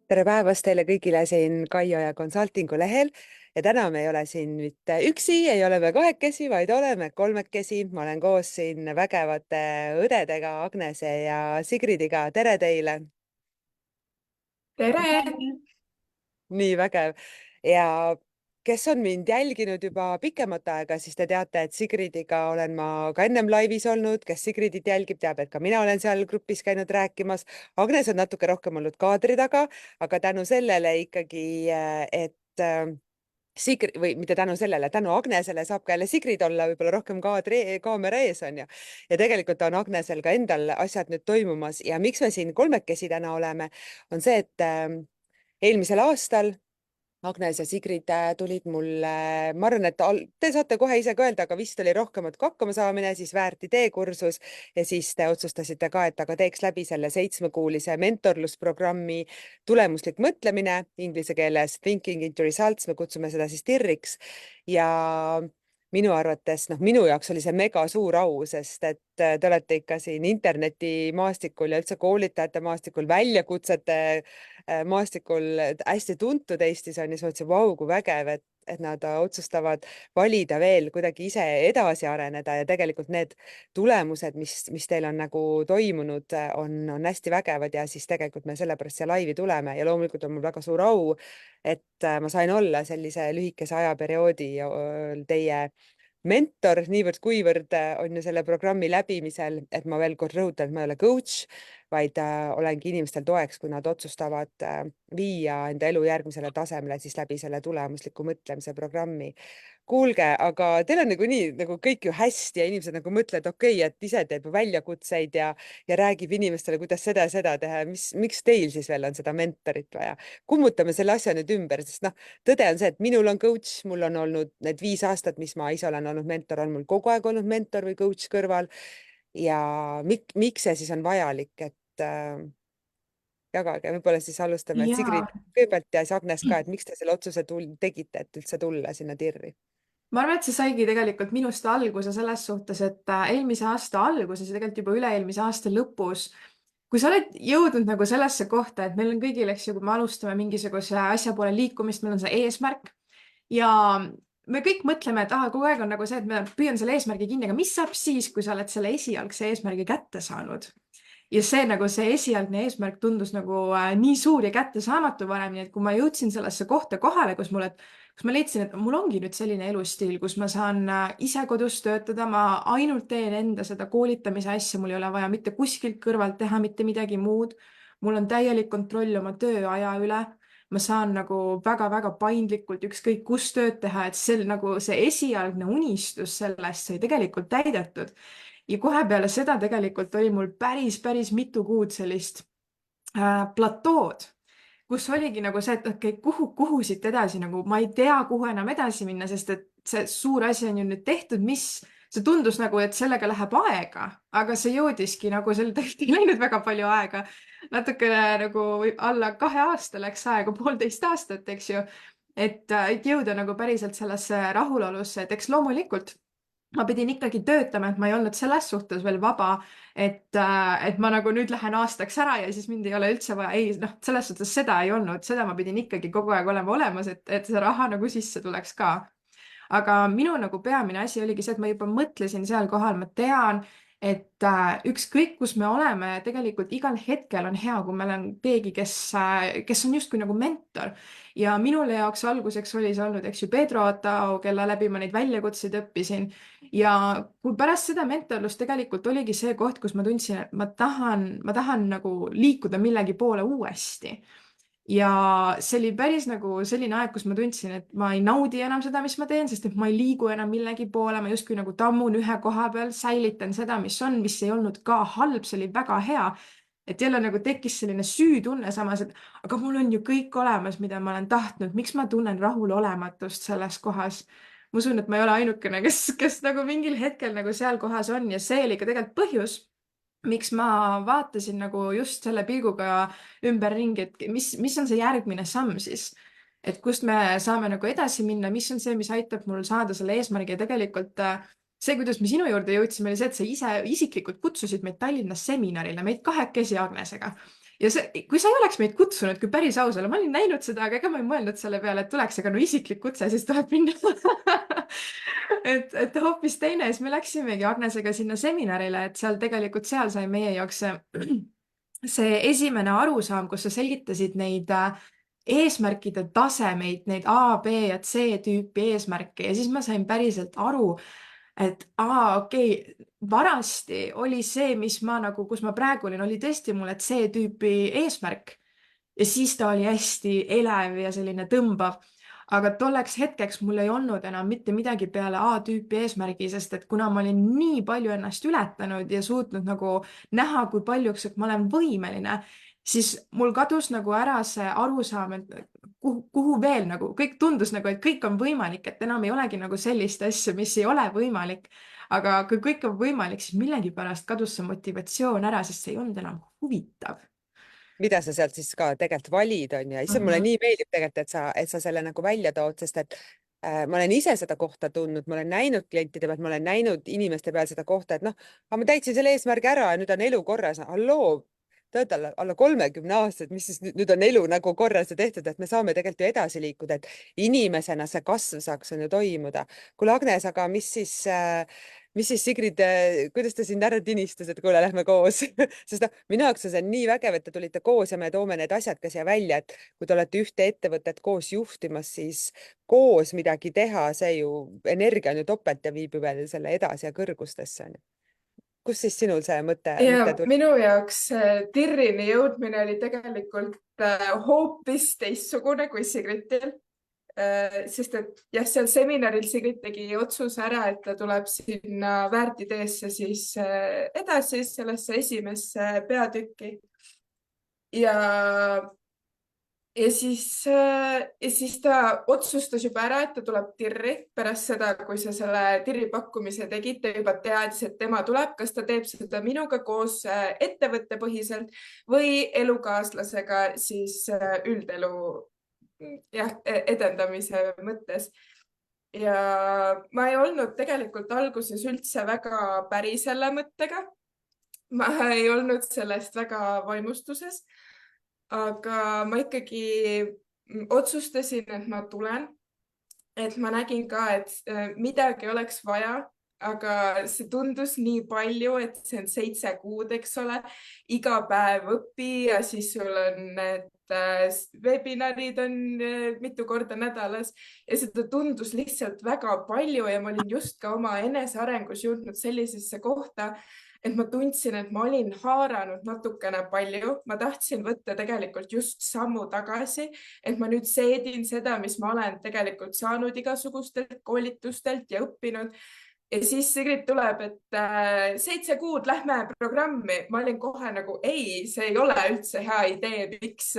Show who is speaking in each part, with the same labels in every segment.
Speaker 1: Tere päevast teile kõigile siin Kaio ja Consultingu lehel ja täna me ei ole siin mitte üksi, ei ole me kahekesi, vaid oleme kolmekesi. Ma olen koos siin vägevate õdedega Agnese ja Sigridiga. Tere teile!
Speaker 2: tere!
Speaker 1: Nii vägev. Ja kes on mind jälginud juba pikemat aega, siis te teate, et Sigridiga olen ma ka ennem laivis olnud. Kes Sigridit jälgib, teab, et ka mina olen seal grupis käinud rääkimas. Agnes on natuke rohkem olnud kaadri taga, aga tänu sellele ikkagi, et Sigrid või mitte tänu sellele, tänu Agnesele saab ka jälle Sigrid olla võib-olla rohkem kaamera ees on ju. Ja tegelikult on Agnesel ka endal asjad nüüd toimumas ja miks me siin kolmekesi täna oleme, on see, et eelmisel aastal Agnes ja Sigrid tulid mulle, ma arvan, et te saate kohe ise ka öelda, aga vist oli rohkemat kui hakkamasaamine, siis väärti teekursus ja siis te otsustasite ka, et aga teeks läbi selle 7-kuulise mentorlusprogrammi tulemuslik mõtlemine, inglise keeles Thinking into Results, me kutsume seda siis TIRiks ja minu arvates, minu jaoks oli see mega suur au, sest et te olete ikka siin internetimaastikul ja üldse koolitajate maastikul, väljakutsete maastikul hästi tuntud Eestis on ja siis mõtlesin, vau, kui vägev, et nad otsustavad valida veel kuidagi ise edasi areneda ja tegelikult need tulemused, mis teil on nagu toimunud, on hästi vägevad ja siis tegelikult me sellepärast siia laivi tuleme ja loomulikult on mul väga suur au, et ma sain olla sellise lühikese ajaperioodi teie mentor niivõrd-kuivõrd on ju selle programmi läbimisel, et ma veel kord rõhutan, et ma ei ole coach, vaid olengi inimestel toeks, kui nad otsustavad viia enda elu järgmisele tasemele siis läbi selle tulemusliku mõtlemise programmi. Kuulge, aga teil on nagunii nagu kõik ju hästi ja inimesed nagu mõtlevad, okei, et ise teeb väljakutseid ja räägib inimestele, kuidas seda ja seda teha. Miks teil siis veel on seda mentorit vaja? Kummutame selle asja nüüd ümber, sest tõde on see, et minul on coach, mul on olnud need 5 aastat, mis ma ise olen olnud mentor, on mul kogu aeg olnud mentor või coach kõrval. Ja miks see siis on vajalik, et jagage, võib-olla siis alustame, et
Speaker 2: Jaa,
Speaker 1: Sigrid kõigepealt ja siis Agnes ka, et miks te selle otsuse tegite, et üldse tulla sinna TIRi?
Speaker 2: ma arvan, et see saigi tegelikult minust alguse selles suhtes, et eelmise aasta alguses ja tegelikult juba üle-eelmise aasta lõpus, kui sa oled jõudnud nagu sellesse kohta, et meil on kõigil, eks ju, kui me alustame mingisuguse asja poole liikumist, meil on see eesmärk ja me kõik mõtleme, et kogu aeg on nagu see, et ma püüan selle eesmärgi kinni, aga mis saab siis, kui sa oled selle esialgse eesmärgi kätte saanud? Ja see nagu see esialgne eesmärk tundus nagu nii suur ja kättesaamatu varem, nii et kui ma jõudsin sellesse kohta kohale, kus ma leidsin, et mul ongi nüüd selline elustiil, kus ma saan ise kodus töötada, ma ainult teen enda seda koolitamise asja, mul ei ole vaja mitte kuskilt kõrvalt teha mitte midagi muud. Mul on täielik kontroll oma tööaja üle. Ma saan nagu väga-väga paindlikult ükskõik kus tööd teha, et see esialgne unistus sellest sai tegelikult täidetud. Ja kohe peale seda tegelikult oli mul päris mitu kuud sellist platood, kus oligi nagu see, et okei, kuhu siit edasi, nagu ma ei tea, kuhu enam edasi minna, sest et see suur asi on ju nüüd tehtud, see tundus nagu, et sellega läheb aega, aga see jõudiski nagu seal tõesti ei läinud väga palju aega. Natukene nagu alla 2 aasta läks aega, 1,5 aastat, eks ju. Et jõuda nagu päriselt sellesse rahulolusse, et eks loomulikult ma pidin ikkagi töötama, et ma ei olnud selles suhtes veel vaba, et ma nagu nüüd lähen aastaks ära ja siis mind ei ole üldse vaja. Ei, noh, selles suhtes seda ei olnud, seda ma pidin ikkagi kogu aeg olema olemas, et see raha nagu sisse tuleks ka. Aga minu nagu peamine asi oligi see, et ma juba mõtlesin seal kohal, ma tean, et ükskõik, kus me oleme, tegelikult igal hetkel on hea, kui meil on keegi, kes on justkui nagu mentor. Ja minule jaoks alguseks oli see olnud, eks ju, Pedro Otao, kelle läbi ma neid väljakutseid õppisin. Ja kui pärast seda mentorlust tegelikult oligi see koht, kus ma tundsin, et ma tahan nagu liikuda millegi poole uuesti. Ja see oli päris nagu selline aeg, kus ma tundsin, et ma ei naudi enam seda, mis ma teen, sest et ma ei liigu enam millegi poole, ma justkui nagu tammun ühe koha peal, säilitan seda, mis ei olnud ka halb, see oli väga hea. Et jälle nagu tekkis selline süütunne samas, et aga mul on ju kõik olemas, mida ma olen tahtnud, miks ma tunnen rahulolematust selles kohas. Ma usun, et ma ei ole ainukene, kes nagu mingil hetkel nagu seal kohas on ja see oli ka tegelikult põhjus, miks ma vaatasin nagu just selle pilguga ümberringi, et mis on see järgmine samm siis, et kust me saame nagu edasi minna, mis on see, mis aitab mul saada selle eesmärgi ja tegelikult see, kuidas me sinu juurde jõudsime, oli see, et sa ise isiklikult kutsusid meid Tallinnas seminarile, meid kahekesi Agnesega. ja see, kui sa ei oleks meid kutsunud, kui päris aus olla, ma olin näinud seda, aga ega ma ei mõelnud selle peale, et tuleks, aga no isiklik kutse, siis tuleb minna et hoopis teine, siis me läksimegi Agnesega sinna seminarile, et seal tegelikult, seal sai meie jaoks see esimene arusaam, kus sa selgitasid neid eesmärkide tasemeid, neid A, B ja C tüüpi eesmärke ja siis ma sain päriselt aru, et okei, vanasti oli see, mis ma nagu, kus ma praegu olin, oli tõesti mulle C-tüüpi eesmärk. Ja siis ta oli hästi elev ja selline tõmbav. Aga tolleks hetkeks mul ei olnud enam mitte midagi peale A-tüüpi eesmärgi, sest et kuna ma olin nii palju ennast ületanud ja suutnud nagu näha, kui paljuks ma olen võimeline, siis mul kadus nagu ära see arusaam, et kuhu veel nagu, kõik tundus nagu, et kõik on võimalik, et enam ei olegi nagu sellist asja, mis ei ole võimalik. Aga kui kõik on võimalik, siis millegipärast kadus see motivatsioon ära, sest see ei olnud enam huvitav.
Speaker 1: mida sa sealt siis ka tegelikult valid, on ju. issand, mulle
Speaker 2: Mhm.
Speaker 1: nii meeldib tegelikult, et sa selle nagu välja tood, sest et ma olen ise seda kohta tundnud, ma olen näinud klientide pealt, ma olen näinud inimeste peal seda kohta, et noh, aga ma täitsin selle eesmärgi ära ja nüüd on elu korras. halloo, te olete alla 30-aastased, mis siis nüüd on elu nagu korras ja tehtud, et me saame tegelikult ju edasi liikuda, et inimesena see kasv saaks on ju toimuda. kuule, Agnes, aga mis siis Sigrid, kuidas ta sind ära tinistas, et kuule, lähme koos sest noh, minu jaoks on see nii vägev, et te tulite koos ja me toome need asjad ka siia välja, et kui te olete ühte ettevõtet koos juhtimas, siis koos midagi teha, see ju energia on ju topelt ja viib ju veel selle edasi ja kõrgustesse on ju. Kus siis sinul see mõte
Speaker 3: ja
Speaker 1: tuli?
Speaker 3: minu jaoks Tirrini jõudmine oli tegelikult hoopis teistsugune kui Sigritil. Sest et jah, seal seminaril Sigrid tegi otsuse ära, et ta tuleb sinna väärtideesse siis edasi sellesse esimesse peatükki. Ja siis ta otsustas juba ära, et ta tuleb Tirri pärast seda, kui sa selle Tirri pakkumise tegid, ta juba teadis, et tema tuleb, kas ta teeb seda minuga koos ettevõttepõhiselt või elukaaslasega siis üldelu jah, edendamise mõttes. Ja ma ei olnud tegelikult alguses üldse väga päri selle mõttega. Ma ei olnud sellest väga vaimustuses, aga ma ikkagi otsustasin, et ma tulen, et ma nägin ka, et midagi oleks vaja, aga see tundus nii palju, et see on 7 kuud, eks ole, iga päev õpi ja siis sul on need webinarid on mitu korda nädalas ja seda tundus lihtsalt väga palju ja ma olin just ka oma enesearengus jõudnud sellisesse kohta, et ma tundsin, et ma olin haaranud natukene palju, ma tahtsin võtta tegelikult just sammu tagasi, et ma nüüd seedin seda, mis ma olen tegelikult saanud igasugustelt koolitustelt ja õppinud. Ja siis Sigrid tuleb, et 7 kuud lähme programmi. Ma olin kohe nagu, ei, see ei ole üldse hea idee, miks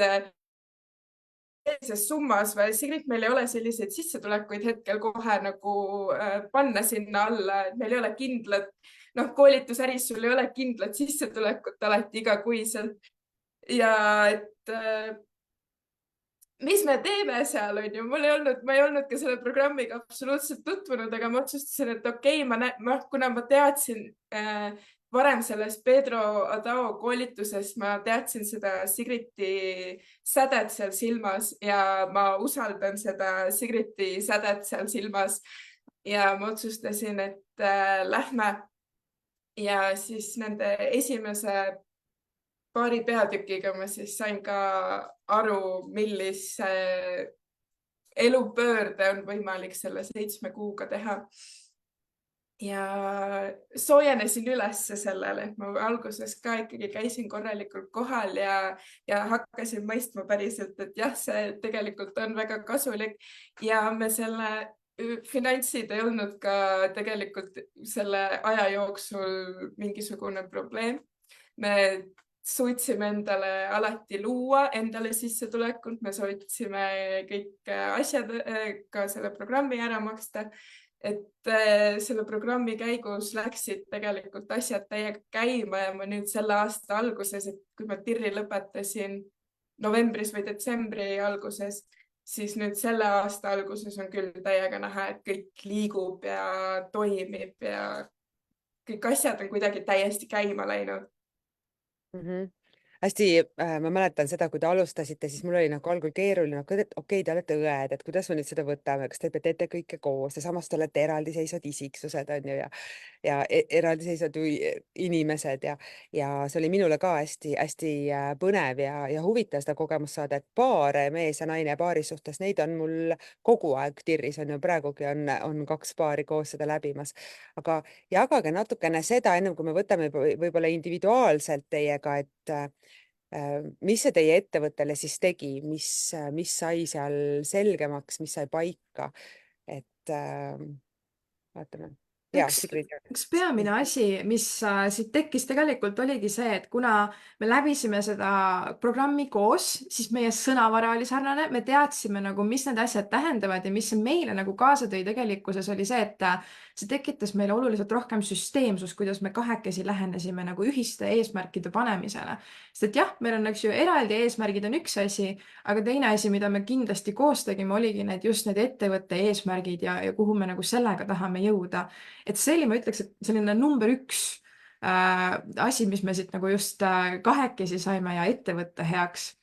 Speaker 3: sellises summas või Sigrid, meil ei ole selliseid sissetulekuid hetkel kohe nagu panna sinna alla, et meil ei ole kindlat, noh, koolitusäris sul ei ole kindlat sissetulekut alati igakuiselt. Ja et mis me teeme seal, on ju, ma ei olnud ka selle programmiga absoluutselt tutvunud, aga ma otsustasin, et okei, kuna ma teadsin varem sellest Pedro Adao koolitusest, ma teadsin seda Sigriti sädet seal silmas ja ma usaldan seda Sigriti sädet seal silmas ja ma otsustasin, et lähme ja siis nende esimese paari peatükiga ma siis sain ka aru, millise elupöörde on võimalik selle 7 kuuga teha. Ja soojenesin üles sellele, et ma alguses ka ikkagi käisin korralikult kohal ja hakkasin mõistma päriselt, et jah, see tegelikult on väga kasulik ja me selle finantsid ei olnud ka tegelikult selle aja jooksul mingisugune probleem. Me suutsime endale alati luua endale sissetulekut, me suutsime kõik asjad ka selle programmi ära maksta. Et selle programmi käigus läksid tegelikult asjad täiega käima ja ma nüüd selle aasta alguses, et kui ma Tirri lõpetasin novembris või detsembri alguses, siis nüüd selle aasta alguses on küll täiega näha, et kõik liigub ja toimib ja kõik asjad on kuidagi täiesti käima läinud.
Speaker 1: Mm -hmm. hästi, ma mäletan seda, kui te alustasite, siis mul oli nagu algul keeruline, et okei, te olete õed, et kuidas me nüüd seda võtame, kas te teete kõike koos ja samas te olete eraldiseisvad isiksused, on ju, ja eraldiseisvad inimesed ja see oli minule ka hästi-hästi põnev ja huvitav seda kogemust saada, et paare, mees ja naine paaris suhtes, neid on mul kogu aeg tirris, on ju, praegugi on 2 paari koos seda läbimas, aga jagage natukene seda, ennem kui me võtame võib-olla individuaalselt teiega, et mis see teie ettevõttele siis tegi, mis sai seal selgemaks, mis sai paika, et vaatame. Ja,
Speaker 2: üks,
Speaker 1: Sigrid.
Speaker 2: üks peamine asi, mis siit tekkis tegelikult oligi see, et kuna me läbisime seda programmi koos, siis meie sõnavara oli sarnane, me teadsime nagu, mis need asjad tähendavad ja mis see meile nagu kaasa tõi tegelikkuses oli see, et see tekitas meile oluliselt rohkem süsteemsust, kuidas me kahekesi lähenesime nagu ühiste eesmärkide panemisele. Sest et jah, meil on, eks ju, eraldi eesmärgid on üks asi, aga teine asi, mida me kindlasti koos tegime, oligi just need ettevõtte eesmärgid ja kuhu me nagu sellega tahame jõuda. Et see oli, ma ütleks, et selline number 1 asi, mis me siit nagu just kahekesi saime ja ettevõtte heaks.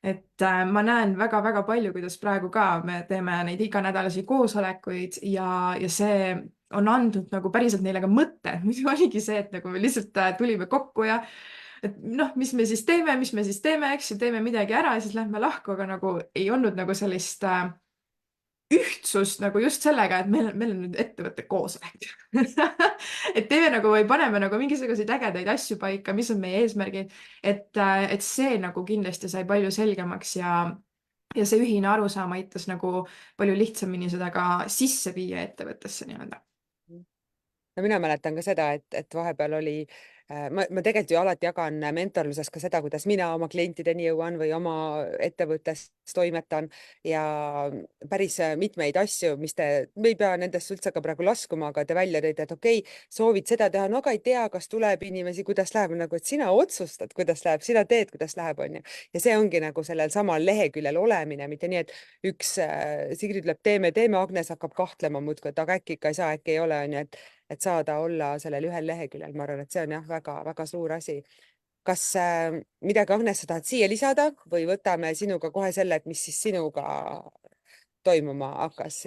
Speaker 2: Et ma näen väga-väga palju, kuidas praegu ka me teeme neid iganädalasi koosolekuid ja see on andnud nagu päriselt neile ka mõtte. Muidu oligi see, et nagu me lihtsalt tulime kokku ja et noh, mis me siis teeme, eks ju, teeme midagi ära ja siis lähme lahku, aga nagu ei olnud nagu sellist ühtsust nagu just sellega, et meil on nüüd ettevõtte koosolek et teeme nagu või paneme nagu mingisuguseid ägedaid asju paika, mis on meie eesmärgid, et see nagu kindlasti sai palju selgemaks ja see ühine arusaam aitas nagu palju lihtsamini seda ka sisse viia ettevõttesse nii-öelda.
Speaker 1: No mina mäletan ka seda, et vahepeal oli, ma tegelikult ju alati jagan mentorluses ka seda, kuidas mina oma klientideni jõuan või oma ettevõttes toimetan ja päris mitmeid asju, me ei pea nendest üldse ka praegu laskuma, aga te välja tõite, et okei, soovid seda teha, no aga ei tea, kas tuleb inimesi, kuidas läheb, nagu, et sina otsustad, kuidas läheb, sina teed, kuidas läheb, on ju. Ja see ongi nagu sellel samal leheküljel olemine, mitte nii, et üks Sigrid ütleb, teeme, Agnes hakkab kahtlema muudkui, et aga äkki ikka ei saa, äkki ei ole, on ju, et saada olla sellel ühel leheküljel, ma arvan, et see on jah, väga-väga suur asi. Kas midagi, Agnes, sa tahad siia lisada või võtame sinuga kohe selle, et mis siis sinuga toimuma hakkas?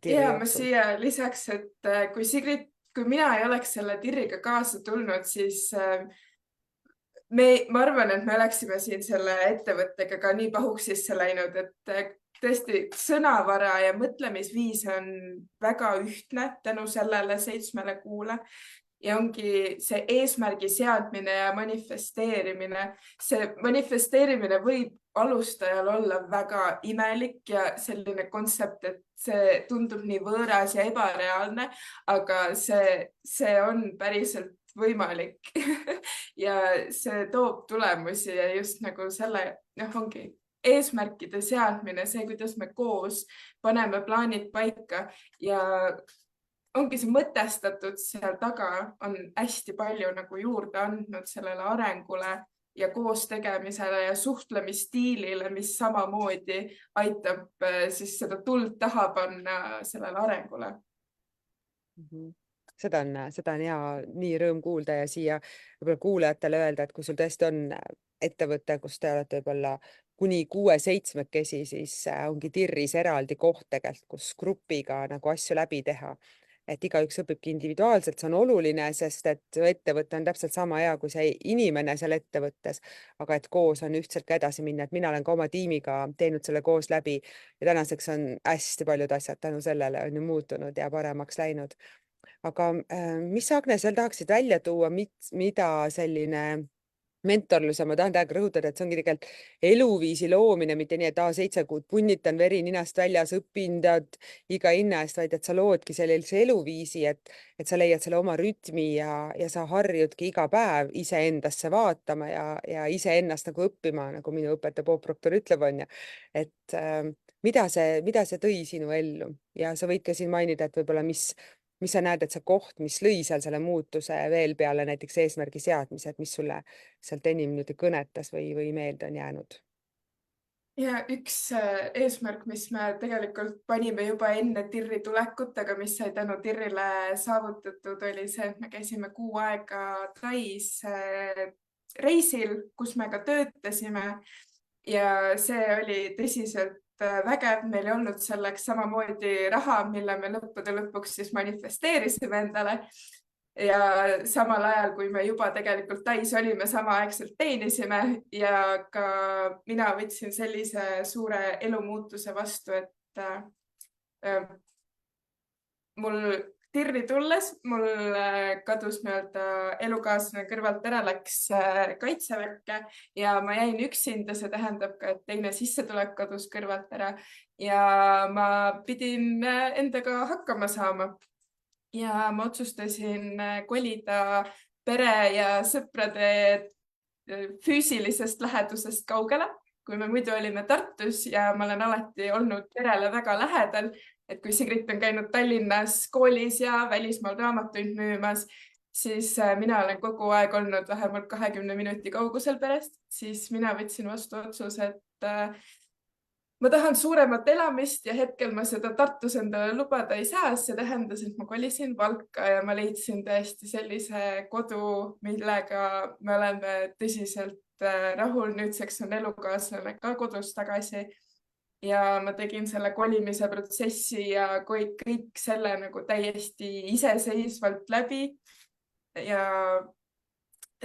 Speaker 3: Ja ma siia lisaks, et kui mina ei oleks selle tirriga kaasa tulnud, siis ma arvan, et me oleksime siin selle ettevõttega ka nii pahuksisse läinud, et tõesti sõnavara ja mõtlemisviis on väga ühtne tänu sellele 7 kuule ja ongi see eesmärgi seadmine ja manifesteerimine. See manifesteerimine võib alustajal olla väga imelik ja selline kontsept, et see tundub nii võõras ja ebareaalne, aga see on päriselt võimalik ja see toob tulemusi ja just nagu selle, ongi eesmärkide seadmine, see, kuidas me koos paneme plaanid paika ja ongi see mõtestatud seal taga, on hästi palju nagu juurde andnud sellele arengule ja koos tegemisele ja suhtlemisstiilile, mis samamoodi aitab siis seda tuld taha panna sellele arengule.
Speaker 1: Seda on hea nii rõõm kuulda ja siia võib-olla kuulajatele öelda, et kui sul tõesti on ettevõte, kus te olete võib-olla kuni 6-7, siis ongi tirris eraldi koht tegelikult, kus grupiga nagu asju läbi teha. Et igaüks õpibki individuaalselt, see on oluline, sest et ettevõte on täpselt sama hea kui see inimene seal ettevõttes, aga et koos on ühtselt ka edasi minna, et mina olen ka oma tiimiga teinud selle koos läbi ja tänaseks on hästi paljud asjad tänu sellele on ju muutunud ja paremaks läinud. Aga mis sa, Agnes, veel tahaksid välja tuua, mida selline mentorlus ja ma tahan täiega rõhutada, et see ongi tegelikult eluviisi loomine, mitte nii, et 7 kuud punnitan veri ninast väljas, õpin tead iga hinna eest, vaid et sa loodki sellise eluviisi, et sa leiad selle oma rütmi ja sa harjudki iga päev iseendasse vaatama ja iseennast nagu õppima, nagu minu õpetaja Bob Proctor ütleb, on ju, et mida see tõi sinu ellu ja sa võid ka siin mainida, et võib-olla mis sa näed, et see koht, mis lõi seal selle muutuse veel peale näiteks eesmärgi seadmise, et mis sulle sealt enim nüüd kõnetas või meelde on jäänud?
Speaker 3: Ja üks eesmärk, mis me tegelikult panime juba enne tirri tulekut, aga mis sai tänu tirrile saavutatud, oli see, et me käisime 6 aega Tais reisil, kus me ka töötasime ja see oli tõsiselt vägev, meil ei olnud selleks samamoodi raha, mille me lõppude lõpuks siis manifesteerisime endale. Ja samal ajal, kui me juba tegelikult täis olime, samaaegselt teenisime ja ka mina võtsin sellise suure elumuutuse vastu, et mul Tirri tulles mul kadus nii-öelda elukaaslane kõrvalt ära, läks kaitseväkke ja ma jäin üksinda, see tähendab ka, et teine sissetulek kadus kõrvalt ära ja ma pidin endaga hakkama saama. Ja ma otsustasin kolida pere ja sõprade füüsilisest lähedusest kaugele, kui me muidu olime Tartus ja ma olen alati olnud perele väga lähedal. Et kui Sigrit on käinud Tallinnas koolis ja välismaal raamatuid müümas, siis mina olen kogu aeg olnud vähemalt 20 minuti kaugusel perest, siis mina võtsin vastu otsuse, et ma tahan suuremat elamist ja hetkel ma seda Tartus endale lubada ei saa. See tähendas, et ma kolisin Valka ja ma leidsin tõesti sellise kodu, millega me oleme tõsiselt rahul. Nüüdseks on elukaaslane ka kodus tagasi. Ja ma tegin selle kolimise protsessi ja kõik selle nagu täiesti iseseisvalt läbi. Ja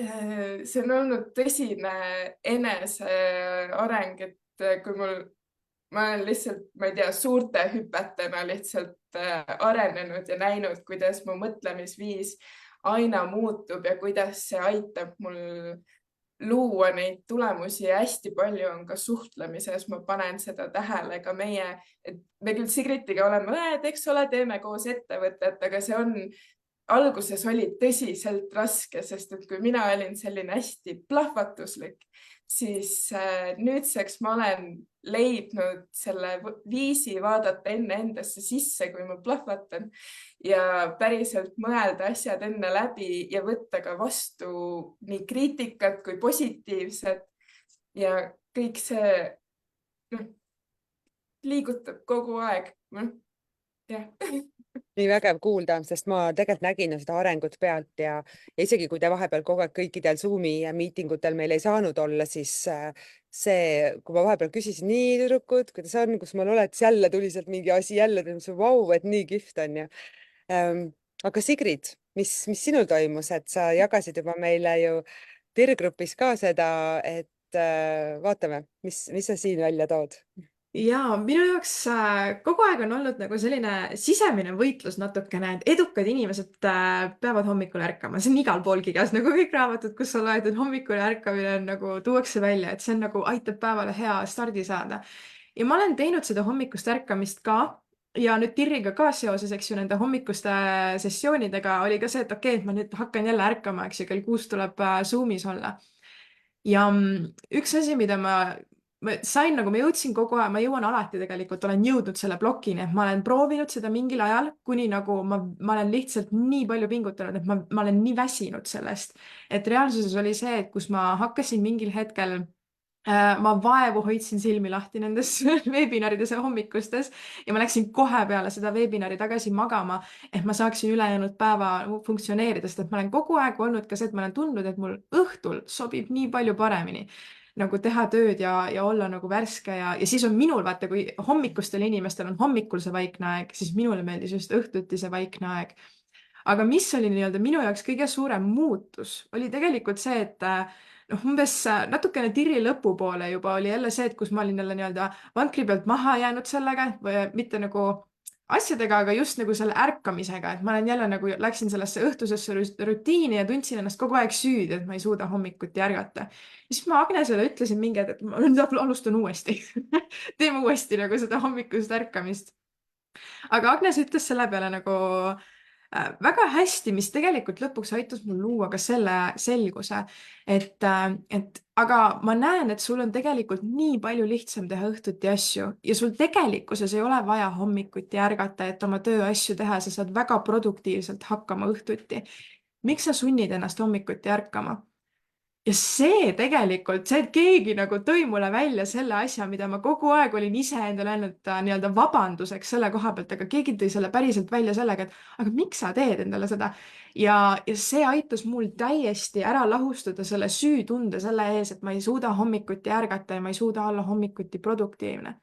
Speaker 3: see on olnud tõsine eneseareng, et kui ma olen lihtsalt, ma ei tea, suurte hüpetena lihtsalt arenenud ja näinud, kuidas mu mõtlemisviis aina muutub ja kuidas see aitab mul luua neid tulemusi ja hästi palju on ka suhtlemises. Ma panen seda tähele ka et me küll Sigritiga oleme, eks ole, teeme koos ettevõtet, aga see alguses oli tõsiselt raske, sest et kui mina olin selline hästi plahvatuslik, siis nüüdseks ma olen leidnud selle viisi vaadata enne endasse sisse, kui ma plahvatan ja päriselt mõelda asjad enne läbi ja võtta ka vastu nii kriitikat kui positiivset ja kõik see liigutab kogu aeg. Jah.
Speaker 1: Nii vägev kuulda, sest ma tegelikult nägin seda arengut pealt ja isegi kui te vahepeal kogu aeg kõikidel Zoomi miitingutel meil ei saanud olla, siis kui ma vahepeal küsisin, nii tüdrukud, kuidas on, kus mul oled, siis jälle tuli sealt mingi asi jälle, vau, et nii kihvt on ju. Aga Sigrid, mis sinul toimus, et sa jagasid juba meile ju TIR-grupis ka seda, et vaatame, mis sa siin välja tood?
Speaker 2: Ja minu jaoks kogu aeg on olnud nagu selline sisemine võitlus natukene, et edukad inimesed peavad hommikul ärkama. See on igal pool kirjas, nagu kõik raamatud, kus sa loed, et hommikul ärkamine on nagu tuuakse välja, et see on nagu aitab päevale hea stardi saada. Ja ma olen teinud seda hommikust ärkamist ka ja nüüd TIR-iga ka seoses, eks ju, nende hommikuste sessioonidega oli ka see, et okei, et ma nüüd hakkan jälle ärkama, eks ju, kell 6 tuleb Zoomis olla. Ja üks asi, mida ma sain, nagu ma jõudsin kogu aeg, ma jõuan alati tegelikult, olen jõudnud selle blokini, et ma olen proovinud seda mingil ajal, kuni nagu ma olen lihtsalt nii palju pingutanud, et ma olen nii väsinud sellest. Et reaalsuses oli see, et kus ma hakkasin mingil hetkel, ma vaevu hoidsin silmi lahti nendes webinarides ja hommikustes ja ma läksin kohe peale seda webinari tagasi magama, et ma saaksin ülejäänud päeva funktsioneerida, sest et ma olen kogu aeg olnud ka see, et ma olen tundnud, et mul õhtul sobib nii palju paremini nagu teha tööd ja olla nagu värske ja siis on minul, vaata, kui hommikustel inimestel on hommikul see vaikne aeg, siis minule meeldis just õhtuti see vaikne aeg. Aga mis oli nii-öelda minu jaoks kõige suurem muutus, oli tegelikult see, et umbes natukene TIR-i lõpupoole juba oli jälle see, et kus ma olin jälle nii-öelda vankri pealt maha jäänud sellega, või mitte nagu asjadega, aga just nagu selle ärkamisega, et ma olen jälle nagu läksin sellesse õhtusesse rutiini ja tundsin ennast kogu aeg süüdi, et ma ei suuda hommikuti ärgata. Ja siis ma Agnesele ütlesin mingi, et ma nüüd alustan uuesti. Teeme uuesti nagu seda hommikust ärkamist. Aga Agnes ütles selle peale nagu väga hästi, mis tegelikult lõpuks aitas mul luua ka selle selguse, et aga ma näen, et sul on tegelikult nii palju lihtsam teha õhtuti asju ja sul tegelikkuses ei ole vaja hommikuti ärgata, et oma tööasju teha, sa saad väga produktiivselt hakkama õhtuti. Miks sa sunnid ennast hommikuti ärkama? ja see tegelikult, see, et keegi nagu tõi mulle välja selle asja, mida ma kogu aeg olin iseendale öelnud nii-öelda vabanduseks selle koha pealt, aga keegi tõi selle päriselt välja sellega, et aga miks sa teed endale seda. Ja see aitas mul täiesti ära lahustada selle süütunde selle ees, et ma ei suuda hommikuti ärgata ja ma ei suuda olla hommikuti produktiivne.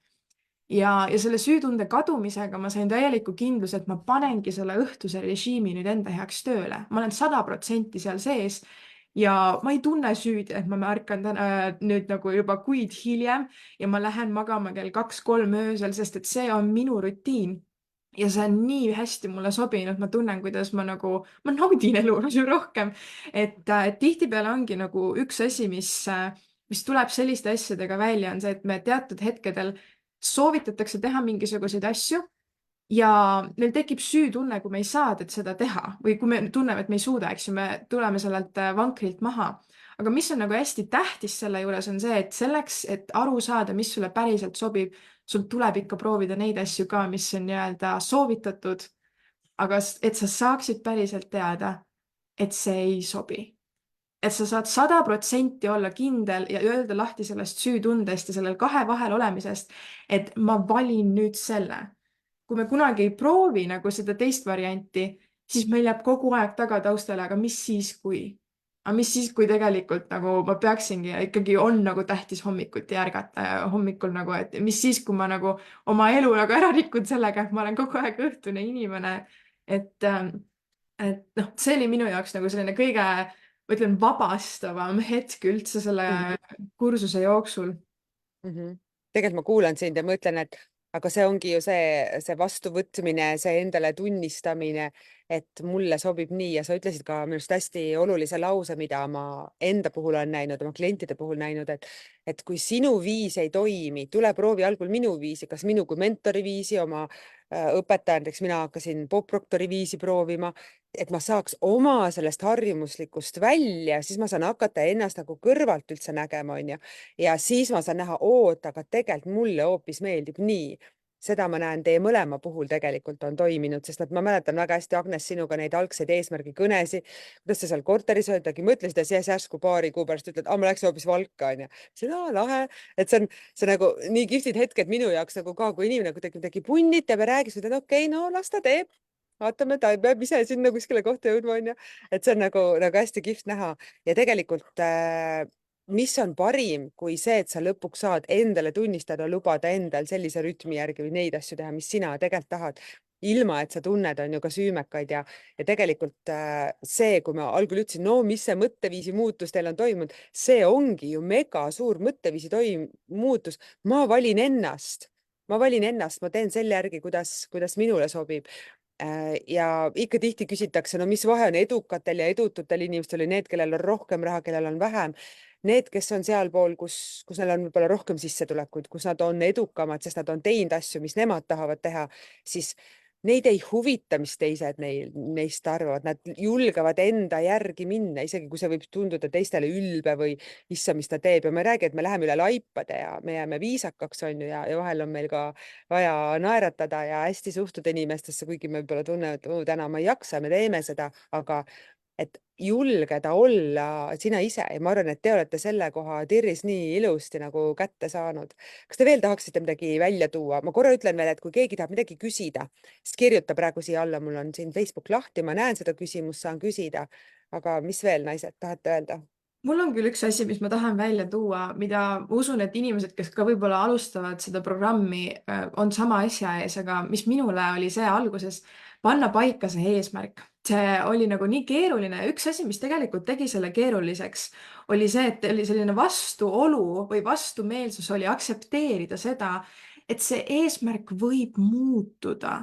Speaker 2: Ja selle süütunde kadumisega ma sain täieliku kindluse, et ma panengi selle õhtuse režiimi nüüd enda heaks tööle. Ma olen 100% seal sees ja ma ei tunne süüd, et ma ärkan nüüd nagu juba kuid hiljem ja ma lähen magama kell 2-3 öösel, sest et see on minu rutiin. Ja see on nii hästi mulle sobinud, ma tunnen, kuidas ma naudin elu rohkem. Et tihtipeale ongi nagu üks asi, mis tuleb selliste asjadega välja, on see, et me teatud hetkedel soovitatakse teha mingisuguseid asju ja meil tekib süütunne, kui me ei saa seda teha või kui me tunneme, et me ei suuda, eks ju, me tuleme sellelt vankrilt maha. Aga mis on nagu hästi tähtis selle juures, on see, et selleks, et aru saada, mis sulle päriselt sobib, sul tuleb ikka proovida neid asju ka, mis on nii-öelda soovitatud, aga et sa saaksid päriselt teada, et see ei sobi. Et sa saad 100% olla kindel ja öelda lahti sellest süütundest ja sellel kahe vahel olemisest, et ma valin nüüd selle. Kui me kunagi ei proovi nagu seda teist varianti, siis meil jääb kogu aeg tagataustale, aga mis siis, kui? Aga mis siis, kui tegelikult nagu ma peaksingi ja ikkagi on nagu tähtis hommikuti ärgata ja hommikul nagu, et mis siis, kui ma nagu oma elu nagu ära rikun sellega, et ma olen kogu aeg õhtune inimene. Et noh, see oli minu jaoks nagu selline kõige, ma ütlen, vabastavam hetk üldse selle kursuse jooksul.
Speaker 1: Tegelikult ma kuulan sind ja mõtlen, et aga see ongi ju see vastuvõtmine, see endale tunnistamine, et mulle sobib nii ja sa ütlesid ka minu arust hästi olulise lause, mida ma enda puhul olen näinud, oma klientide puhul näinud, et kui sinu viis ei toimi, tule proovi algul minu viisi, kas minu kui mentori viisi, oma õpetaja, näiteks mina hakkasin popproktori viisi proovima, et ma saaks oma sellest harjumuslikust välja, siis ma saan hakata ennast nagu kõrvalt üldse nägema, onju. Ja siis ma saan näha, oot, aga tegelikult mulle hoopis meeldib nii. Seda ma näen teie mõlema puhul tegelikult on toiminud, sest ma mäletan väga hästi, Agnes, sinuga neid algseid eesmärgikõnesi, kuidas sa seal korteris öeldagi, mõtlesid ja siis järsku paari kuu pärast ütled, ma läksin hoopis Valka, onju. See on lahe, et see nagu nii kihvtid hetked minu jaoks nagu ka, kui inimene kuidagi midagi punnitab ja räägib, et okei, no las ta teeb. Vaatame, ta peab ise sinna kuskile kohta jõudma, onju. Et see on nagu hästi kihvt näha ja tegelikult mis on parim kui see, et sa lõpuks saad endale tunnistada, lubada endal sellise rütmi järgi või neid asju teha, mis sina tegelikult tahad, ilma et sa tunned, on ju ka süümekaid ja tegelikult see, kui ma algul ütlesin, no mis see mõtteviisi muutus teil on toimunud, see ongi ju mega suur mõtteviisi muutus. Ma valin ennast, ma teen selle järgi, kuidas minule sobib. Ja ikka tihti küsitakse, no mis vahe on edukatel ja edututel inimestel, need, kellel on rohkem raha, kellel on vähem. Need, kes on sealpool, kus neil on võib-olla rohkem sissetulekuid, kus nad on edukamad, sest nad on teinud asju, mis nemad tahavad teha, siis neid ei huvita, mis teised neist arvavad. Nad julgevad enda järgi minna, isegi kui see võib tunduda teistele ülbe või issa, mis ta teeb. Ja ma ei räägi, et me läheme üle laipade ja me jääme viisakaks, on ju, ja vahel on meil ka vaja naeratada ja hästi suhtuda inimestesse, kuigi me võib-olla tunneme, et täna ma ei jaksa, me teeme seda, aga et julgeda olla sina ise ja ma arvan, et te olete selle koha Tirris nii ilusti nagu kätte saanud. Kas te veel tahaksite midagi välja tuua? Ma korra ütlen veel, et kui keegi tahab midagi küsida, siis kirjuta praegu siia alla, mul on siin Facebook lahti, ma näen seda küsimust, saan küsida. Aga mis veel, naised, tahate öelda?
Speaker 2: Mul on küll üks asi, mis ma tahan välja tuua, mida ma usun, et inimesed, kes ka võib-olla alustavad seda programmi, on sama asja ees, aga mis minule oli see alguses, panna paika see eesmärk. See oli nagu nii keeruline. Üks asi, mis tegelikult tegi selle keeruliseks, oli see, et oli selline vastuolu või vastumeelsus oli aktsepteerida seda, et see eesmärk võib muutuda.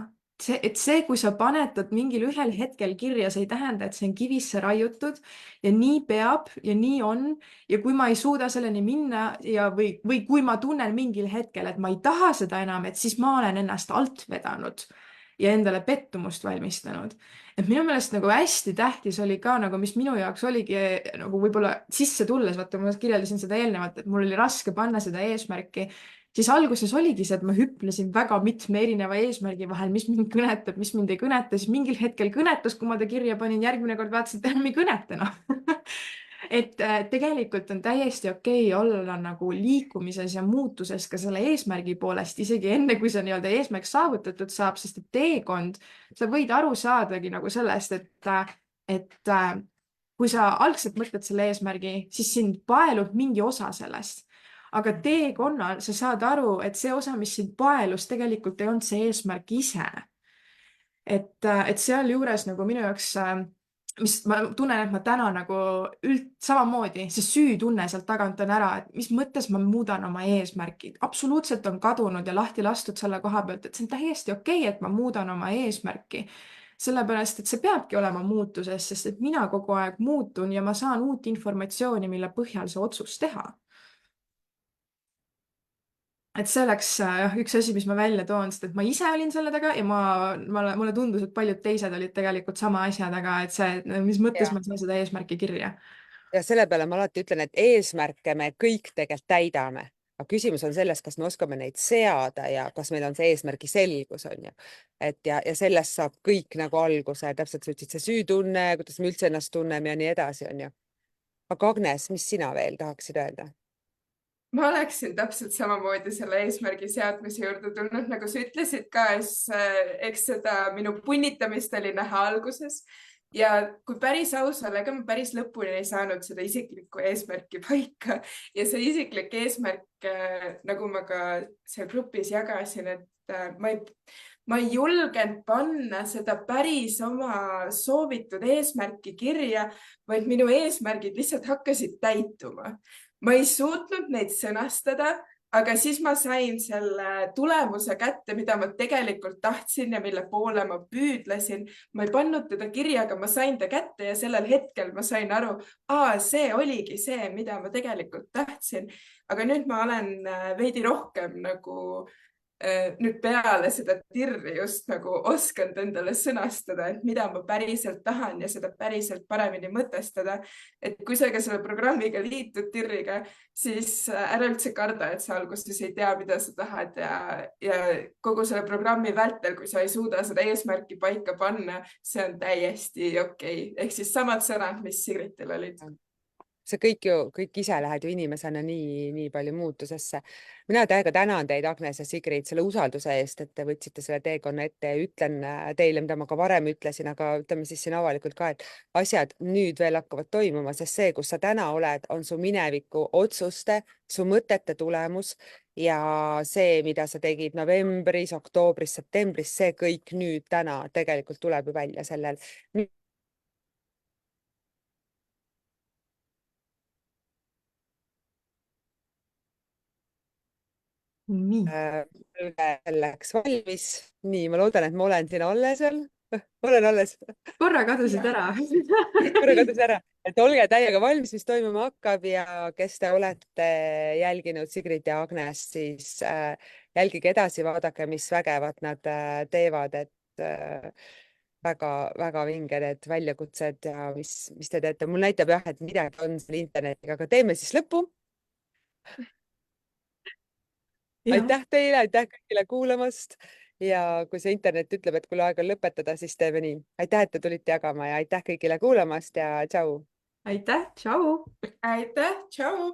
Speaker 2: See, kui sa panetad mingil ühel hetkel kirja, see ei tähenda, et see on kivisse raiutud ja nii peab ja nii on. Ja kui ma ei suuda selleni minna või kui ma tunnen mingil hetkel, et ma ei taha seda enam, et siis ma olen ennast alt vedanud ja endale pettumust valmistanud. Et minu meelest nagu hästi tähtis oli ka nagu, mis minu jaoks oligi nagu võib-olla sisse tulles, vaata, ma kirjeldasin seda eelnevalt, et mul oli raske panna seda eesmärki, siis alguses oligi see, et ma hüplesin väga mitme erineva eesmärgi vahel, mis mind kõnetab, mis mind ei kõneta, siis mingil hetkel kõnetas, kui ma ta kirja panin, järgmine kord vaatasin, et enam ei kõneta enam. et tegelikult on täiesti okei olla nagu liikumises ja muutuses ka selle eesmärgi poolest, isegi enne kui see nii-öelda eesmärk saavutatud saab, sest et teekond, sa võid aru saadagi nagu sellest, et kui sa algselt mõtled selle eesmärgi, siis sind paelub mingi osa sellest. aga teekonnal sa saad aru, et see osa, mis sind paelus, tegelikult ei olnud see eesmärk ise. et sealjuures nagu minu jaoks, mis ma tunnen, et ma täna nagu samamoodi, see süütunne sealt tagant on ära, et mis mõttes ma muudan oma eesmärki. absoluutselt on kadunud ja lahti lastud selle koha pealt, et see on täiesti okei, et ma muudan oma eesmärki. sellepärast, et see peabki olema muutuses, sest et mina kogu aeg muutun ja ma saan uut informatsiooni, mille põhjal see otsus teha. et see oleks jah, üks asi, mis ma välja toon, sest et ma ise olin selle taga ja mulle tundus, et paljud teised olid tegelikult sama asja taga, et see, mis mõttes
Speaker 1: ja,
Speaker 2: ma saan seda eesmärki kirja.
Speaker 1: ja selle peale ma alati ütlen, et eesmärke me kõik tegelikult täidame, aga küsimus on selles, kas me oskame neid seada ja kas meil on see eesmärgi selgus, on ju. et ja sellest saab kõik nagu alguse, täpselt sa ütlesid, see süütunne, kuidas me üldse ennast tunneme ja nii edasi, on ju. aga Agnes, mis sina veel tahaksid öelda?
Speaker 3: ma oleksin täpselt samamoodi selle eesmärgi seadmise juurde tulnud, nagu sa ütlesid ka, eks seda minu punnitamist oli näha alguses. ja kui päris aus olla, ega ma päris lõpuni ei saanud seda isiklikku eesmärki paika ja see isiklik eesmärk, nagu ma ka seal grupis jagasin, et ma ei julgenud panna seda päris oma soovitud eesmärki kirja, vaid minu eesmärgid lihtsalt hakkasid täituma. ma ei suutnud neid sõnastada, aga siis ma sain selle tulemuse kätte, mida ma tegelikult tahtsin ja mille poole ma püüdlesin. ma ei pannud teda kirja, aga ma sain ta kätte ja sellel hetkel ma sain aru, see oligi see, mida ma tegelikult tahtsin. aga nüüd ma olen veidi rohkem nagu nüüd peale seda tirri just nagu oskanud endale sõnastada, et mida ma päriselt tahan ja seda päriselt paremini mõtestada. et kui sa ka selle programmiga liitud tirriga, siis ära üldse karda, et sa alguses ei tea, mida sa tahad ja kogu selle programmi vältel, kui sa ei suuda seda eesmärki paika panna, see on täiesti okei. ehk siis samad sõnad, mis Sigritil olid.
Speaker 1: see kõik ise lähed ju inimesena nii palju muutusesse. mina täiega tänan teid, Agnes ja Sigrid, selle usalduse eest, et te võtsite selle teekonna ette ja ütlen teile, mida ma ka varem ütlesin, aga ütleme siis siin avalikult ka, et asjad nüüd veel hakkavad toimuma, sest see, kus sa täna oled, on su mineviku otsuste, su mõtete tulemus ja see, mida sa tegid novembris, oktoobris, septembris, see kõik nüüd täna tegelikult tuleb ju välja sellel
Speaker 2: nii.
Speaker 1: selleks valmis. nii, ma loodan, et ma olen siin alles veel. olen alles.
Speaker 2: korra kadusid ära.
Speaker 1: korra kadus ära, et olge täiega valmis, mis toimuma hakkab ja kes te olete jälginud Sigrid ja Agnest, siis jälgige edasi, vaadake, mis vägevat nad teevad, et väga-väga vinged need väljakutsed ja mis te teete. mul näitab jah, et midagi on selle internetiga, aga teeme siis lõpu. aitäh teile, aitäh kõigile kuulamast ja kui see internet ütleb, et kuule, aeg on lõpetada, siis teeme nii. aitäh, et te tulite jagama ja aitäh kõigile kuulamast ja tšau.
Speaker 2: aitäh, tšau.
Speaker 3: aitäh, tšau.